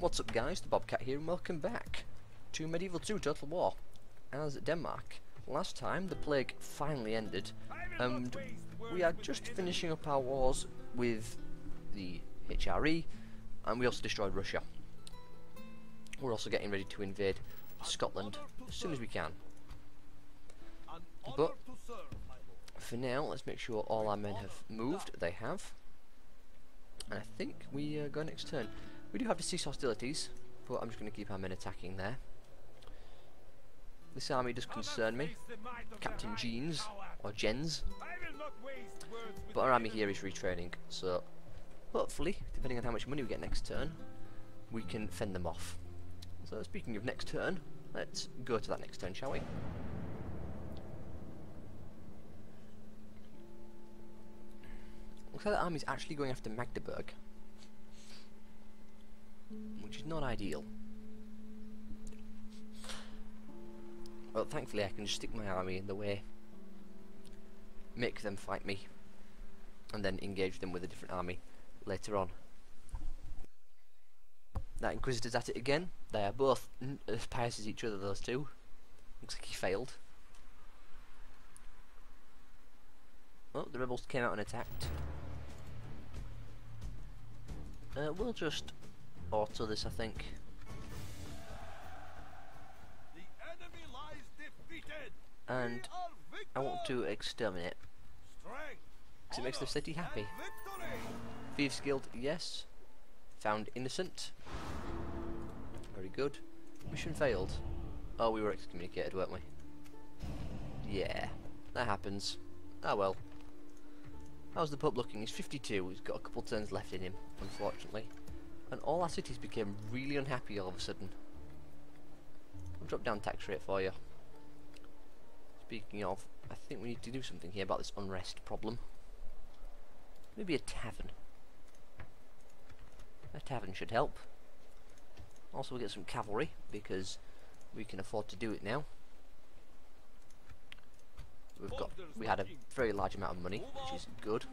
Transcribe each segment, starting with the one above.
What's up guys, the Bobcat here and welcome back to Medieval 2 Total War as Denmark. Last time the plague finally ended and we are just finishing up our wars with the HRE, and we also destroyed Russia. We're also getting ready to invade Scotland as soon as we can. But for now let's make sure all our men have moved. They have. And I think we go next turn. We do have to cease hostilities, but I'm just going to keep our men attacking there. This army does concern me. Captain Jeans, or Jens. But our army here is retraining, so hopefully, depending on how much money we get next turn, we can fend them off. So speaking of next turn, let's go to that next turn, shall we? Looks like the army's actually going after Magdeburg, which is not ideal. Well, thankfully I can just stick my army in the way, make them fight me, and then engage them with a different army later on. That Inquisitor's at it again. They are both as pious as each other, those two. Looks like he failed. Oh, the rebels came out and attacked. We'll just auto this, I think. And I want to exterminate, because it makes the city happy. Thieves Guild, yes. Found innocent. Very good. Mission failed. Oh, we were excommunicated, weren't we? Yeah, that happens. Ah well. How's the Pope looking? He's 52, he's got a couple turns left in him, unfortunately. And all our cities became really unhappy all of a sudden. I'll drop down tax rate for you. Speaking of, I think we need to do something here about this unrest problem. Maybe a tavern. A tavern should help. Also we'll get some cavalry, because we can afford to do it now. We had a very large amount of money, which is good.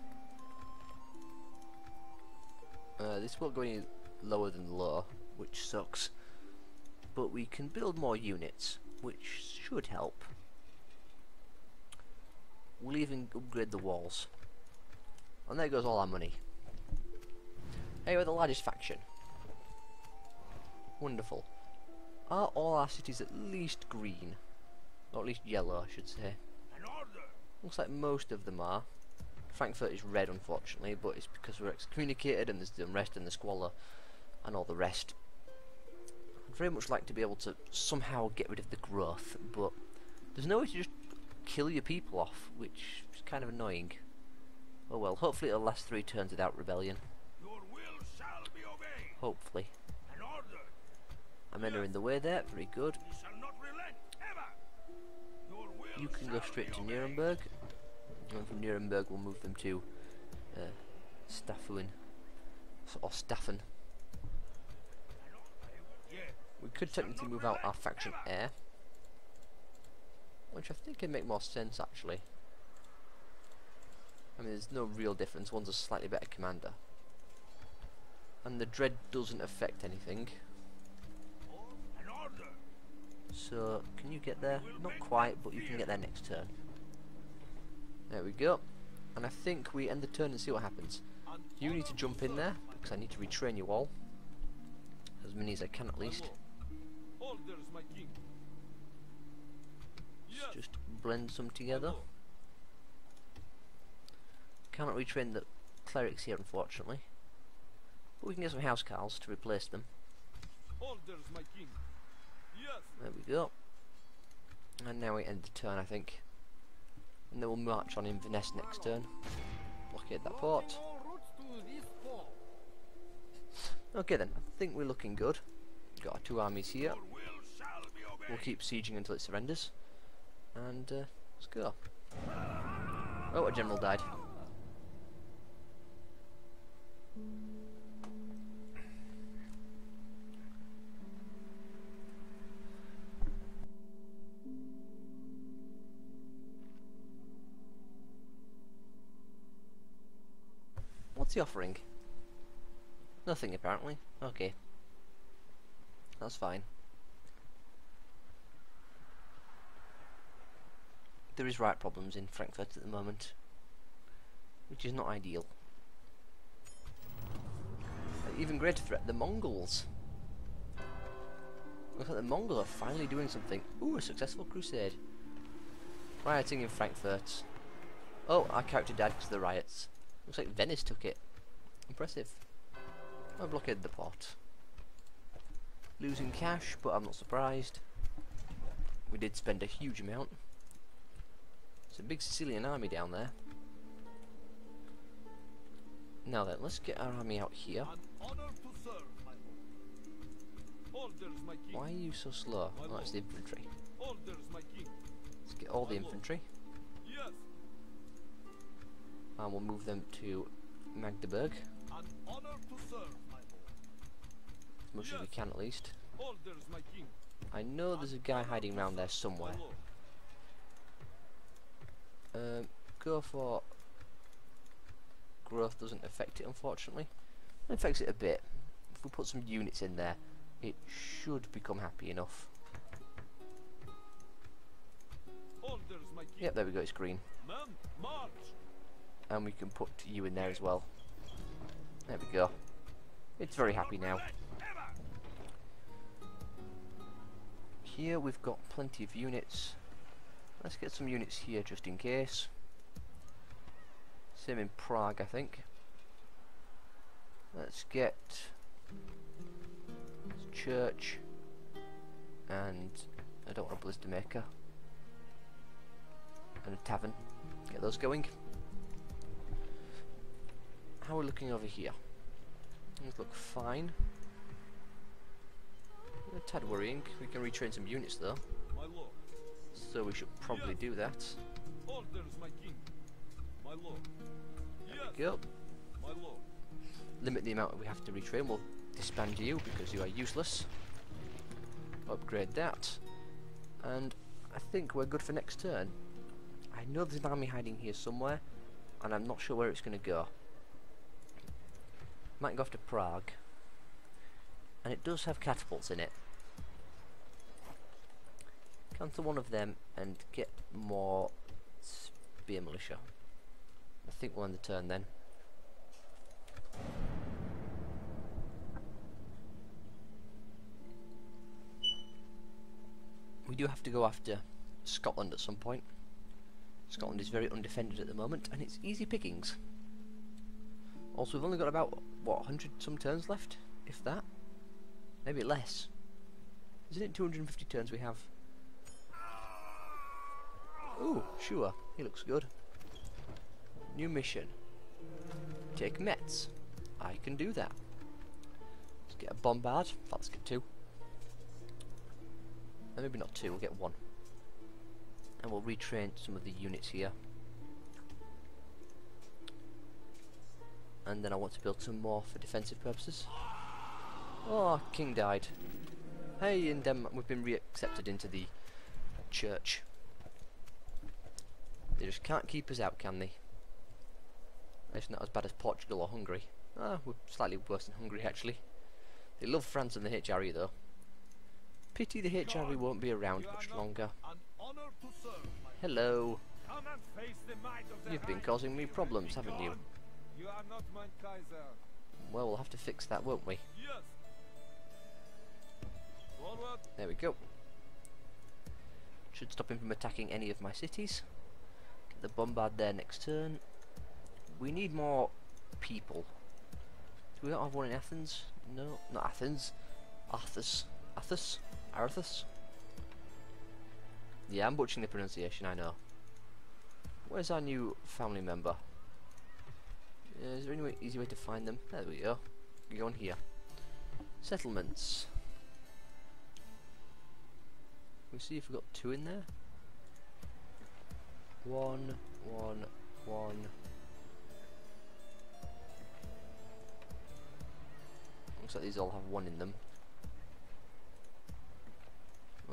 This won't go any lower than low, which sucks. But we can build more units, which should help. We'll even upgrade the walls. And there goes all our money. Hey, we're the largest faction. Wonderful. Are all our cities at least green? Or at least yellow, I should say. Looks like most of them are. Frankfurt is red, unfortunately, but it's because we're excommunicated and there's the unrest and the squalor and all the rest. I'd very much like to be able to somehow get rid of the growth, but there's no way to just kill your people off, which is kind of annoying. Oh well, hopefully it'll last 3 turns without rebellion. Hopefully. Our men are in the way there, very good. You can go straight to Nuremberg, and from Nuremberg we'll move them to Staffeln, or Staffen. We could technically move out our faction heir, which I think can make more sense actually. I mean, there's no real difference, one's a slightly better commander. And the dread doesn't affect anything. So, can you get there? Not quite, but you can get there next turn. There we go. And I think we end the turn and see what happens. You need to jump in there, because I need to retrain you all. As many as I can at least. Let's just blend some together. Cannot retrain the clerics here, unfortunately. But we can get some housecarls to replace them. There we go. And now we end the turn, I think. And then we'll march on Inverness next turn. Blockade that port. Okay then, I think we're looking good. Got our 2 armies here. We'll keep sieging until it surrenders. And let's go. Oh, a general died. What's he offering? Nothing apparently. Okay. That's fine. There is right problems in Frankfurt at the moment, which is not ideal. An even greater threat, the Mongols. Looks like the Mongols are finally doing something. Ooh, a successful crusade. Rioting in Frankfurt. Oh, our character died because of the riots. Looks like Venice took it. Impressive. I blockaded the port. Losing cash, but I'm not surprised. We did spend a huge amount. It's a big Sicilian army down there. Now then, let's get our army out here. Why are you so slow? Oh, it's the infantry. Let's get all the infantry. And we'll move them to Magdeburg. As much as we can, at least. I know there's a guy hiding around there somewhere. Go for growth. Doesn't affect it, unfortunately. It affects it a bit. If we put some units in there, it should become happy enough. Yep, there we go, it's green. And we can put you in there as well. There we go. It's very happy now. Here we've got plenty of units. Let's get some units here just in case. Same in Prague, I think. Let's get church, and I don't want a blister maker, and a tavern. Get those going. How are we looking over here? Things look fine. A tad worrying. We can retrain some units though, so we should probably do that. There we go. Limit the amount we have to retrain. We'll disband you because you are useless. Upgrade that, and I think we're good for next turn. I know there's an army hiding here somewhere, and I'm not sure where it's going to go. Might go off to Prague, and it does have catapults in it. Cancel one of them and get more spear militia. I think we'll end the turn then. We do have to go after Scotland at some point. Scotland is very undefended at the moment, and it's easy pickings. Also, we've only got about, what, 100 some turns left? If that? Maybe less. Isn't it 250 turns we have? Ooh, sure. He looks good. New mission. Take Metz. I can do that. Let's get a bombard. Let's get 2. Maybe not 2, we'll get 1. And we'll retrain some of the units here. And then I want to build some more for defensive purposes. Oh, king died. Hey, in Denmark we've been re-accepted into the church. They just can't keep us out, can they? It's not as bad as Portugal or Hungary. Ah, we're slightly worse than Hungary actually. They love France and the HRE though. Pity the HRE won't be around much longer. Hello. You've been causing me problems, haven't you? Well, we'll have to fix that, won't we? There we go. Should stop him from attacking any of my cities. Get the bombard there next turn. We need more people. Do we not have one in Athens? No, not Athens. Arthas. Athos? Arthas? Yeah, I'm butchering the pronunciation, I know. Where's our new family member? Is there any easy way to find them? There we go. Go on here. Settlements. We'll see if we've got 2 in there. 1, 1, 1. Looks like these all have 1 in them.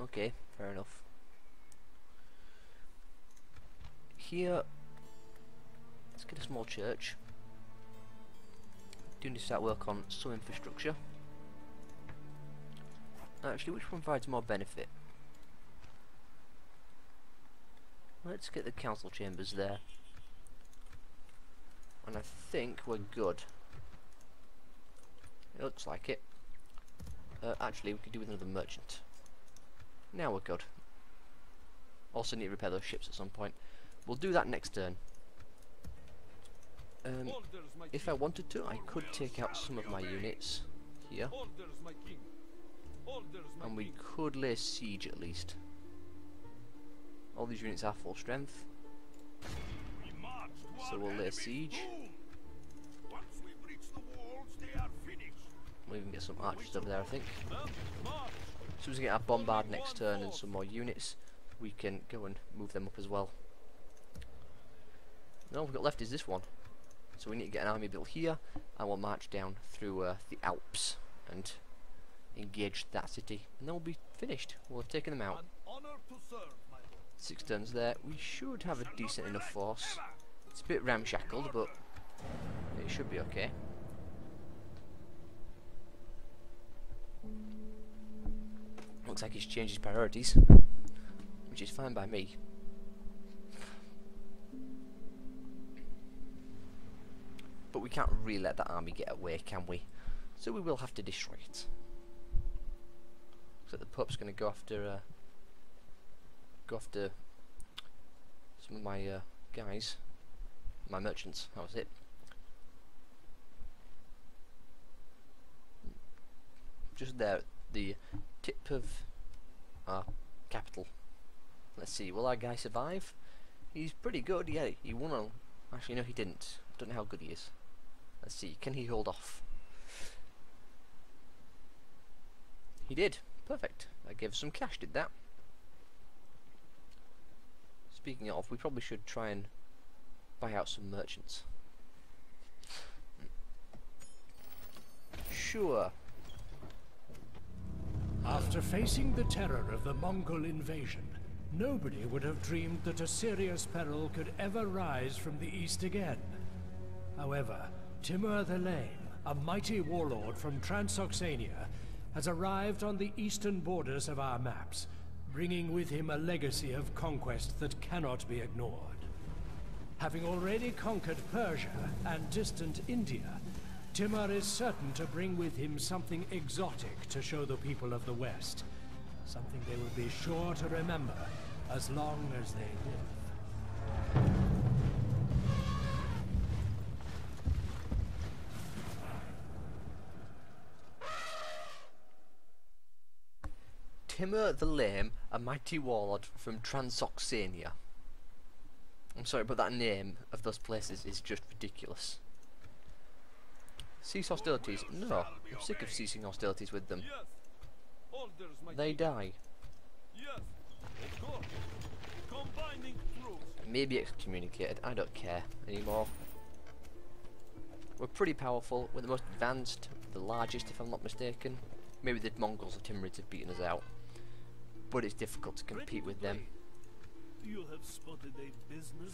Okay, fair enough. Here, let's get a small church. Do need to start work on some infrastructure. Actually, which one provides more benefit? Let's get the council chambers there. And I think we're good. It looks like it. Actually, we could do with another merchant. Now we're good. Also need to repair those ships at some point. We'll do that next turn. If I wanted to, I could take out some of my units here. And we could lay siege at least. All these units are full strength. So we'll lay siege. We'll even get some archers over there, I think. As soon as we get our bombard next turn and some more units, we can go and move them up as well. Now all we've got left is this one. So we need to get an army built here, and we'll march down through the Alps and engage that city. And then we'll be finished. We'll have taken them out. 6 turns there. We should have a decent enough force. It's a bit ramshackled, but it should be okay. Looks like he's changed his priorities, which is fine by me. But we can't really let that army get away, can we? So we will have to destroy it. So the Pope's going to go after some of my guys, my merchants. How was it? Just there, at the tip of our capital. Let's see, will our guy survive? He's pretty good, yeah. He won on. Actually, no, he didn't. I don't know how good he is. Let's see, can he hold off? He did. Perfect. That gave us some cash, did that? Speaking of, we probably should try and buy out some merchants. Sure. After facing the terror of the Mongol invasion, nobody would have dreamed that a serious peril could ever rise from the east again. However, Timur the Lame, a mighty warlord from Transoxania, has arrived on the eastern borders of our maps, bringing with him a legacy of conquest that cannot be ignored. Having already conquered Persia and distant India, Timur is certain to bring with him something exotic to show the people of the West. Something they will be sure to remember as long as they live. Timur the Lame, a mighty warlord from Transoxania. I'm sorry, but that name of those places is just ridiculous. Cease hostilities? No, I'm sick of ceasing hostilities with them. They die. Maybe excommunicated, I don't care anymore. We're pretty powerful, we're the most advanced, the largest if I'm not mistaken. Maybe the Mongols or Timurids have beaten us out, but it's difficult to compete with them.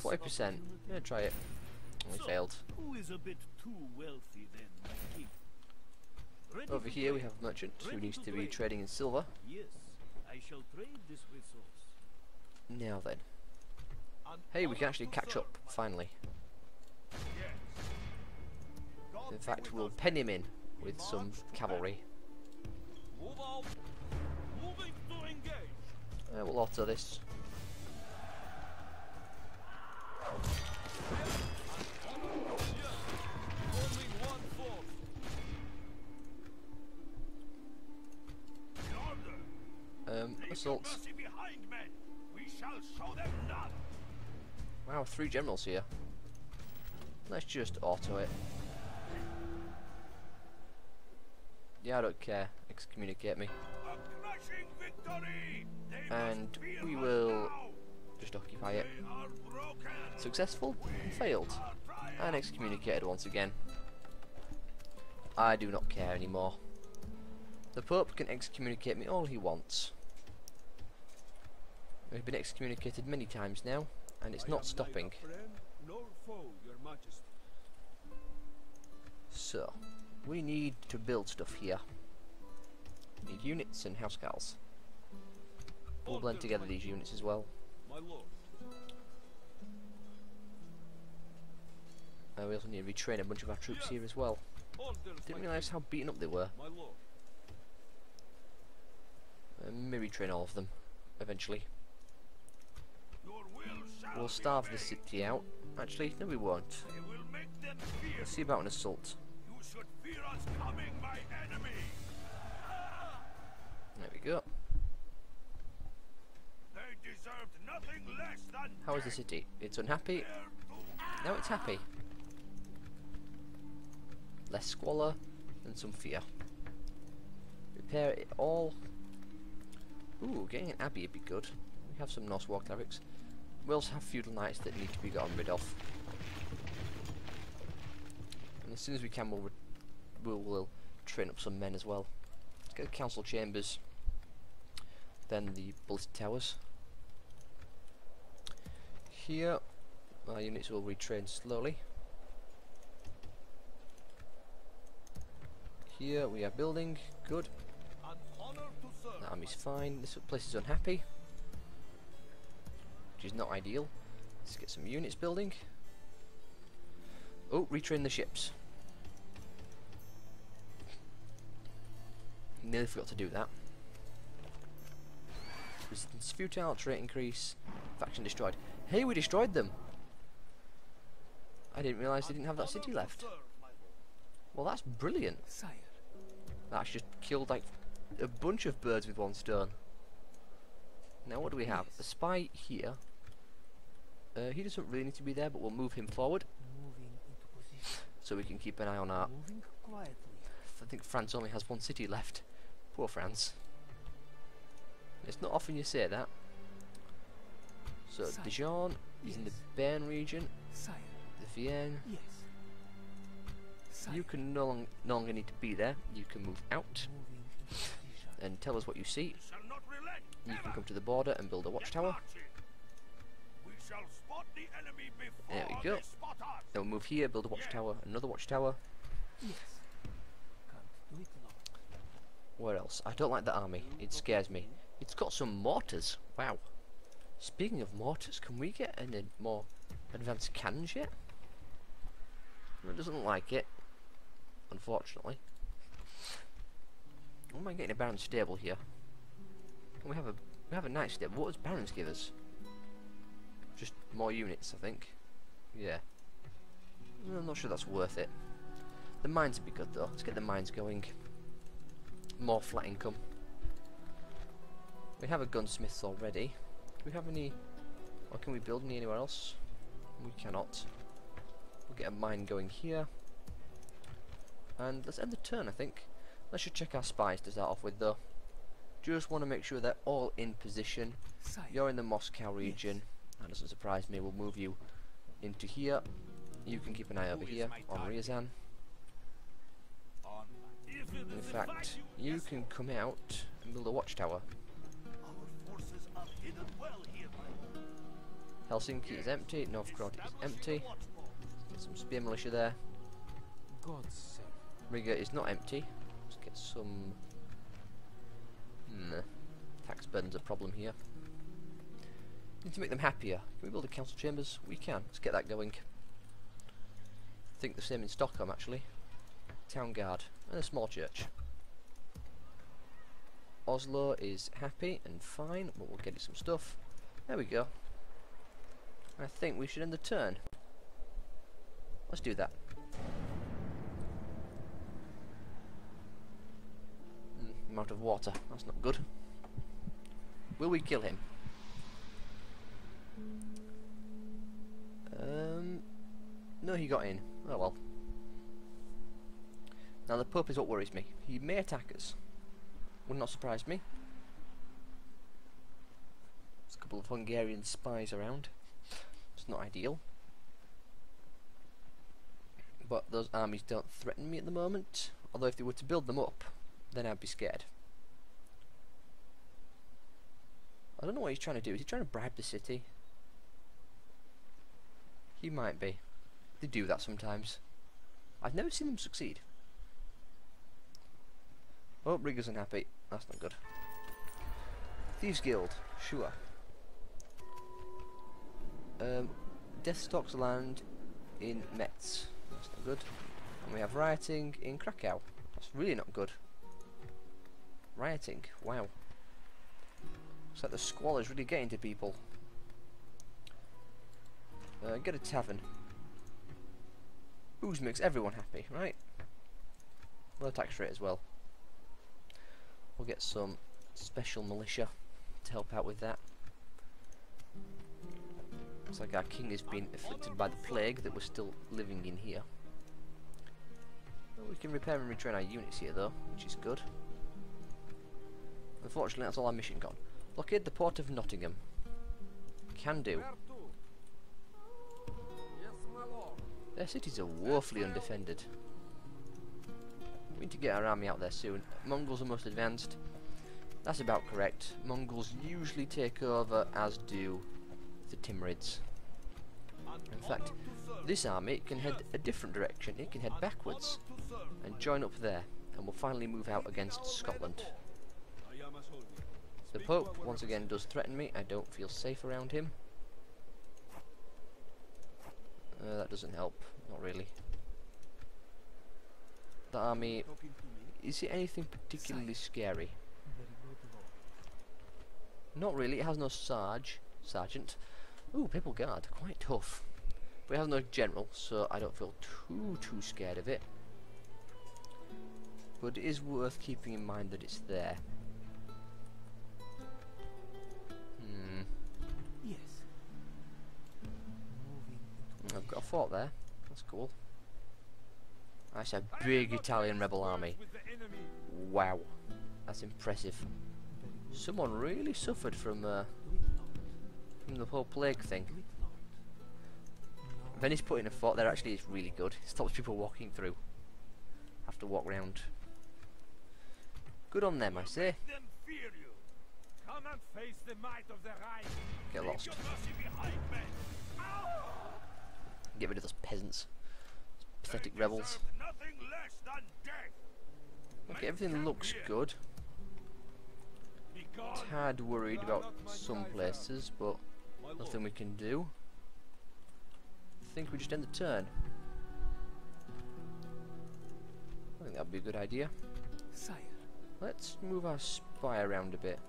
40%, yeah, try it. We failed. Who is a bit too wealthy then, my king? Over here we have a merchant who needs to be trading in silver. Yes, I shall trade this resource. Now then. Hey, we can actually catch up, finally. In fact, we'll pen him in with some cavalry. Move out. Moving to engage. We'll auto this. Assault. Wow, 3 generals here. Let's just auto it. Yeah, I don't care. Excommunicate me. And we will just occupy it. Successful? Failed. And excommunicated once again. I do not care anymore. The Pope can excommunicate me all he wants. We've been excommunicated many times now, and it's not stopping. So, we need to build stuff here. Need units and housecarls. We'll blend together these units as well. My lord. We also need to retrain a bunch of our troops here as well. Didn't realise how beaten up they were. My lord. Maybe train all of them eventually. We'll starve the city out. Actually, no, we won't. Let's see about an assault. You should fear us coming, my enemy. There we go. They deserved nothing less than How is the city? It's unhappy. Now it's happy. Less squalor and some fear. Repair it all. Ooh, getting an abbey would be good. We have some Norse war clerics. We also have feudal knights that need to be gotten rid of. And as soon as we can, we'll train up some men as well. Let's get the council chambers. Then the bulleted towers. Here, our units will retrain slowly. Here we are building. Good. an honor to serve. The army's fine. This place is unhappy, which is not ideal. Let's get some units building. Oh, retrain the ships. Nearly forgot to do that. Resistance futile, trait increase, faction destroyed. Hey, we destroyed them! I didn't realise they didn't have that city left. Well, that's brilliant. Sire. That's just killed like a bunch of birds with one stone. Now what do we have? A spy here. He doesn't really need to be there, but we'll move him forward Moving into position. so we can keep an eye on our... Moving quietly. I think France only has one city left. Poor France. It's not often you say that. So Sire. Dijon is in the Bern region. Sire. The Vienne. Yes. Sire. You can no longer need to be there. You can move out Moving into position. and tell us what you see. Shall not relent. You can come to the border and build a watchtower. We shall spot the enemy before There we go. they spot us. Then we'll move here, build a watchtower, another watchtower. Yes. Can't do it long. Where else? I don't like the army. It scares me. It's got some mortars. Wow. Speaking of mortars, can we get any more advanced cannons yet? It doesn't look like it, unfortunately. Why am I getting a Baron's stable here? We have a nice stable. What does Barons give us? Just more units, I think. Yeah. I'm not sure that's worth it. The mines would be good though. Let's get the mines going. More flat income. We have a gunsmith already. Do we have any... or can we build any anywhere else? We cannot. We'll get a mine going here. And let's end the turn, I think. Let's just check our spies to start off with though. Just want to make sure they're all in position. Sire. You're in the Moscow region. That doesn't surprise me. We'll move you into here. You can keep an eye over here on Ryazan. On. If it In is fact, you, you yes, can come out and build a watchtower. our forces are hidden well here, my lord. Helsinki is empty. Novgorod is Establishing empty. a watchpost. Get some spear militia there. God's sake. Riga is not empty. Let's get some... tax burden's a problem here. Need to make them happier. Can we build a council chambers? We can. Let's get that going. I think the same in Stockholm actually. Town guard and a small church. Oslo is happy and fine, but we'll get it some stuff. There we go. I think we should end the turn. Let's do that. Amount of water. That's not good. Will we kill him? No, he got in. Oh well. Now the Pope is what worries me. He may attack us. Would not surprise me. There's a couple of Hungarian spies around. It's not ideal. But those armies don't threaten me at the moment. Although if they were to build them up, then I'd be scared. I don't know what he's trying to do. Is he trying to bribe the city? He might be. They do that sometimes. I've never seen them succeed. Oh, Rigger's unhappy. That's not good. Thieves Guild, sure. Deathstalk's land in Metz. That's not good. And we have rioting in Krakow. That's really not good. Rioting, wow. Looks like the squalor's really getting to people. Get a tavern. Booze makes everyone happy, right? Low tax rate as well. We'll get some special militia to help out with that. Looks like our king has been afflicted by the plague that we're still living in here. Well, we can repair and retrain our units here though, which is good. Unfortunately, that's all our mission gone. Blockade the port of Nottingham. Can do. Their cities are woefully undefended. We need to get our army out there soon. Mongols are most advanced. That's about correct. Mongols usually take over, as do the Timurids. In fact, this army can head a different direction. It can head backwards and join up there, and will finally move out against Scotland. The Pope once again does threaten me. I don't feel safe around him. That doesn't help, not really. The army, is it anything particularly scary? Not really, it has no sergeant. Ooh, Papal Guard, quite tough. But it has no general, so I don't feel too scared of it. But it is worth keeping in mind that it's there. Yes. I've got a fort there, that's cool. That's a big Italian rebel army. Wow, that's impressive. Someone really suffered from the whole plague thing. Venice putting a fort there actually is really good. It stops people walking through. Have to walk round. Good on them, I say. Get lost. Get rid of those peasants. Pathetic rebels. Okay, everything looks good. Tad worried about some places, but nothing we can do. I think we just end the turn. I think that would be a good idea. Let's move our spy around a bit.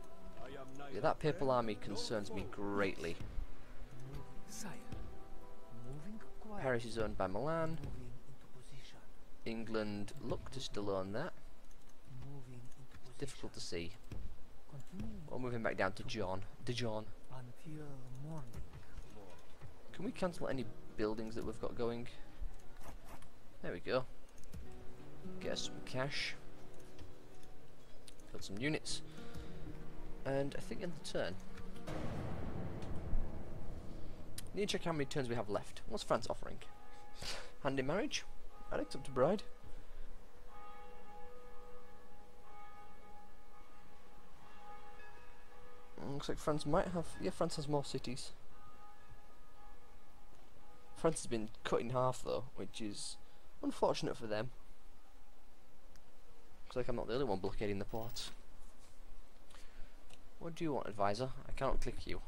Yeah, that papal army concerns me greatly. Paris is owned by Milan. England look to still own that. It's difficult to see. We'll move him back down to Dijon. Can we cancel any buildings that we've got going? There we go. Get us some cash. Build some units. And I think in the turn. Need to check how many turns we have left. What's France offering? Hand in marriage? I'd accept a bride. Looks like France might have... Yeah, France has more cities. France has been cut in half though, which is unfortunate for them. Looks like I'm not the only one blockading the ports. What do you want, advisor? I cannot click you.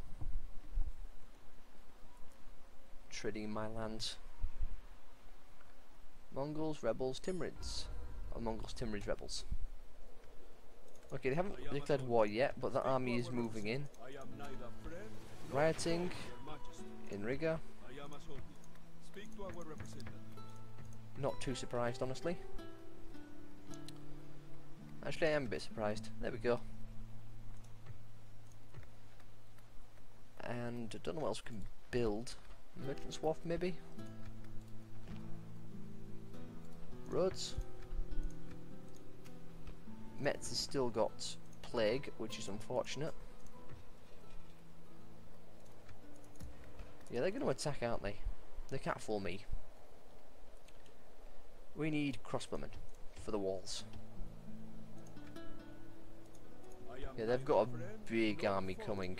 Trading in my lands. Mongols, rebels, Timurids. Or Mongols, Timurids, rebels. Okay, they haven't declared war yet, but the army is moving in. Rioting in Riga. Not too surprised, honestly. Actually, I am a bit surprised. There we go. And I don't know what else we can build. Merchant's Wharf, maybe? Roads. Metz has still got plague, which is unfortunate. Yeah, they're going to attack, aren't they? They can't fool me. We need crossbowmen for the walls. Yeah, they've got a big army coming.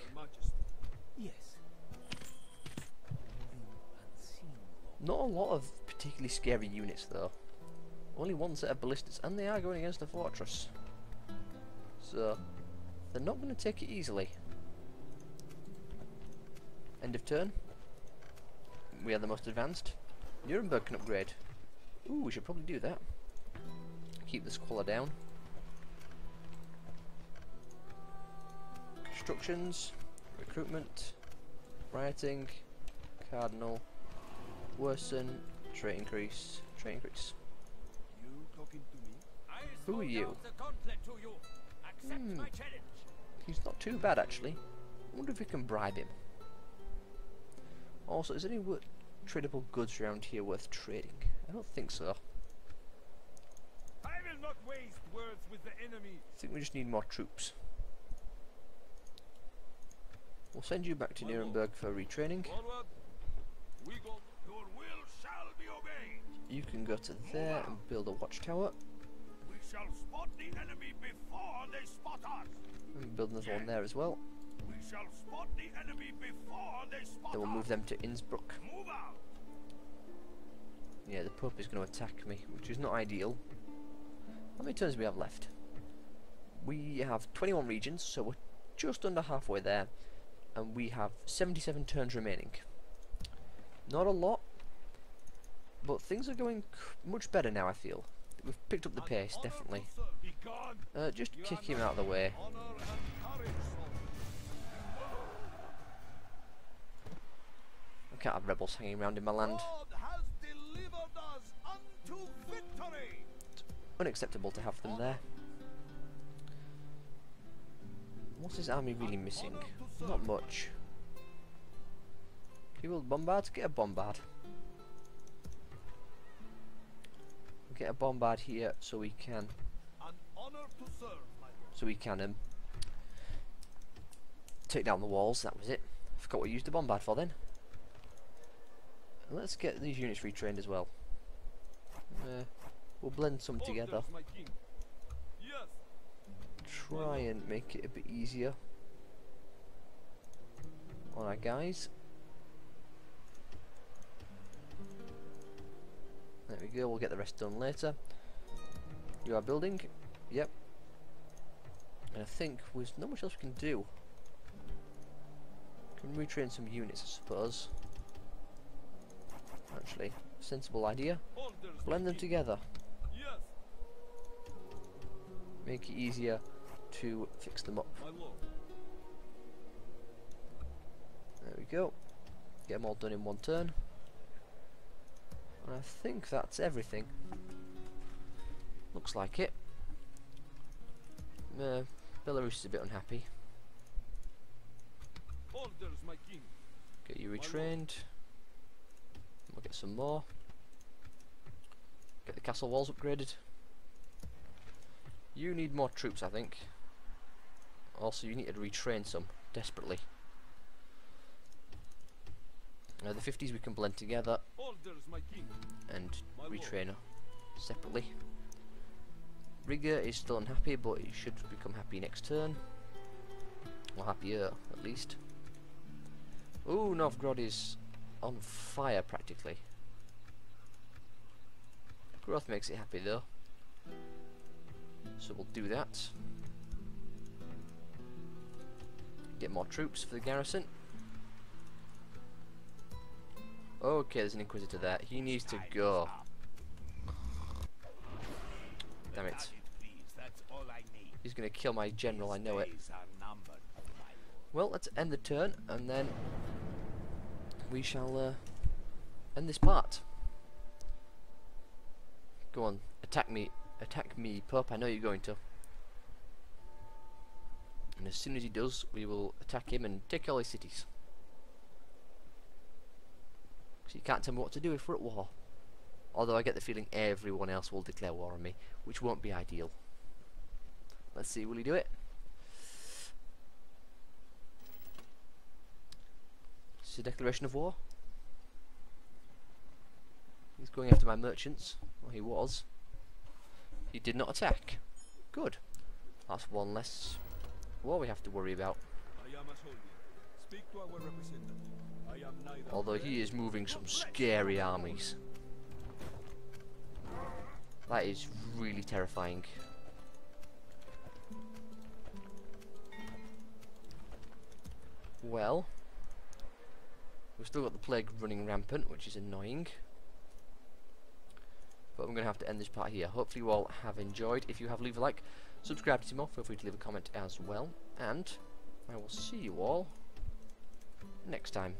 Yes. Not a lot of particularly scary units though. Only one set of ballistas, and they are going against the fortress. So they're not going to take it easily. End of turn. We are the most advanced. Nuremberg can upgrade. Ooh, we should probably do that. Keep the squalor down. Constructions, recruitment, rioting, cardinal, worsen, trait increase, trait increase. You talking to me? Who are you? He's not too bad actually. I wonder if we can bribe him. Also, is there any tradable goods around here worth trading? I don't think so. I will not waste words with the enemy. I think we just need more troops. We'll send you back to Nuremberg for retraining. Forward. We go. Your will shall be obeyed. You can go to there and build a watchtower. We shall spot the enemy before they spot us. And build another one there as well. We shall spot the enemy before they spot Then we'll move them to Innsbruck. Move out. Yeah, the Pope is going to attack me, which is not ideal. How many turns do we have left? We have 21 regions, so we're just under halfway there. And we have 77 turns remaining. Not a lot, but things are going much better now, I feel. We've picked up the pace, definitely. Just kick him out of the way. I can't have rebels hanging around in my land. It's unacceptable to have them there. What's his army really missing? Not much. Can you build bombards? Get a bombard. Get a bombard here so we can take down the walls. That was it. I forgot what we used the bombard for then. And let's get these units retrained as well. We'll blend some together. Try and make it a bit easier on our guys. There we go, we'll get the rest done later. You are building? Yep. And I think there's not much else we can do. Can retrain some units, I suppose. Actually, sensible idea. Blend them together. Make it easier to fix them up. There we go. Get them all done in one turn. And I think that's everything. Looks like it. Belarus is a bit unhappy. Get you retrained. We'll get some more. Get the castle walls upgraded. You need more troops, I think. Also, you need to retrain some desperately. The 50s we can blend together and retrain separately. Riga is still unhappy, but he should become happy next turn. Or happier, at least. Ooh, Novgorod is on fire practically. Growth makes it happy though. So we'll do that. Get more troops for the garrison. Okay, there's an Inquisitor there. He needs to go. Damn it. He's going to kill my general, I know it. Well, let's end the turn, and then we shall end this part. Go on, attack me, Pope, I know you're going to. And as soon as he does, we will attack him and take all his cities. So you can't tell me what to do if we're at war. Although I get the feeling everyone else will declare war on me, which won't be ideal. Let's see, will he do it? This is a declaration of war. He's going after my merchants. Well, he was. He did not attack. Good. That's one less war we have to worry about. Although he is moving some scary armies. That is really terrifying. well, we've still got the plague running rampant, which is annoying. But I'm going to have to end this part here. Hopefully you all have enjoyed. If you have, leave a like. Subscribe to see more. Feel free to leave a comment as well. And I will see you all next time.